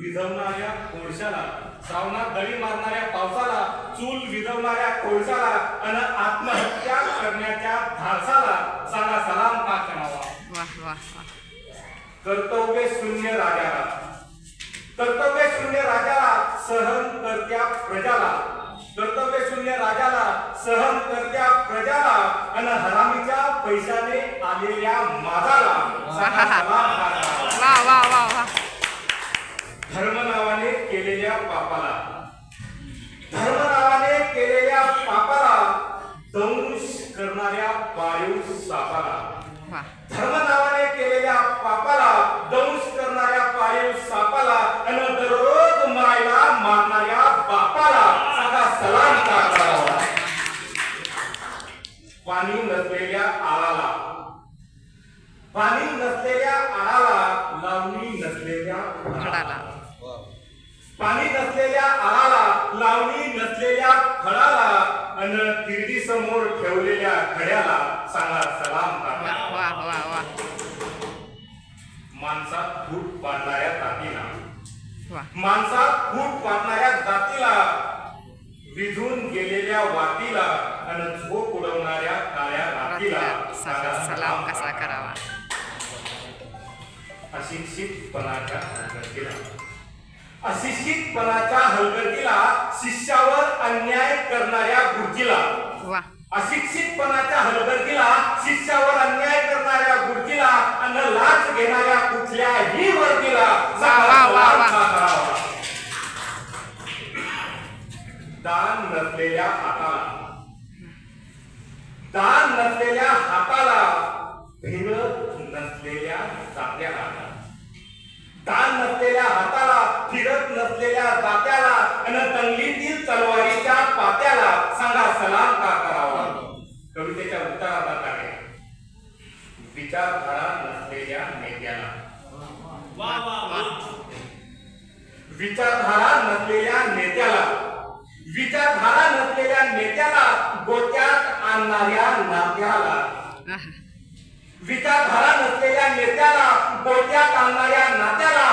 विझवणाऱ्या कोळशाला, श्रावणात दडी मारणाऱ्या पावसाला, चूल विझवणाऱ्या कोळशाला आणि आत्महत्या करण्याच्या धाडसाला सांगा सलाम का करावा. वाह वाह वाह. कर्तव्य शून्य राजाला, कर्तव्य शून्य राजाला, सहन करत्या प्रजाला, कर्तव्य शून्य राजाला, सहन करत्या प्रजाला आणि हरामीच्या पैशाने आलेल्या माझाला सांगा सलाम का करावा. वाह वाह वाह वाह. धर्म नावाने केलेल्या पापाला, धर्म नावाने केलेल्या पापाला दंश करणाऱ्या पाळीव सापाला, वाह. धर्म नावाने केलेल्या पापाला दंश करणाऱ्या पाळीव सापाला आणि दररोज मायला मारणाऱ्या बापाला सांगा सलाम का करावा. पाणी नसलेल्या आळाला, पाणी नसलेल्या आळाला, लावणी नसलेल्या फळाला, पाणी नसलेल्या आळाला, लावणी नसलेल्या फळाला आणि तिरडी समोर ठेवलेल्या खड्याला सांगा सलाम का करावा. वाह वाह वाह. माणसात फूट पाडणाऱ्या जातीला, वाह. माणसात फूट पाडणाऱ्या जातीला, विझून गेलेल्या वातीला आणि झोप उडवणाऱ्या काळ्या रातीला सांगा सलाम कसा करावा. अशिक्षितपणाच्या हलगर्जीला, अशिक्षितपणाच्या हलगर्जीला, शिष्यावर अन्याय करणाऱ्या गुरुजीला, वाह. अशिक्षितपणाच्या हलगर्जीला, शिष्यावर अन्याय करणाऱ्या गुरुजीला आणि लाच घेणाऱ्या कुठल्याही वर्गीला सांगा सलाम का करावा. दान नसलेल्या हाताला, दान नसलेल्या हाताला, फिरत नसलेल्या जात्याला, दान नसलेल्या हाताला, फिरत नसलेल्या जात्याला आणि दंगलीतील तलवारीच्या पात्याला सांगा सलाम का करावा. कवितेच्या उत्तरार्धात आहे विचारधारा नसलेल्या नेत्याला, विचारधारा नसलेल्या नेत्याला, विचारधारा नसलेल्या नेत्याला, गोत्यात आणणाऱ्या नात्याला, विचारधारा नसलेल्या नेत्याला, गोत्यात आणणाऱ्या नात्याला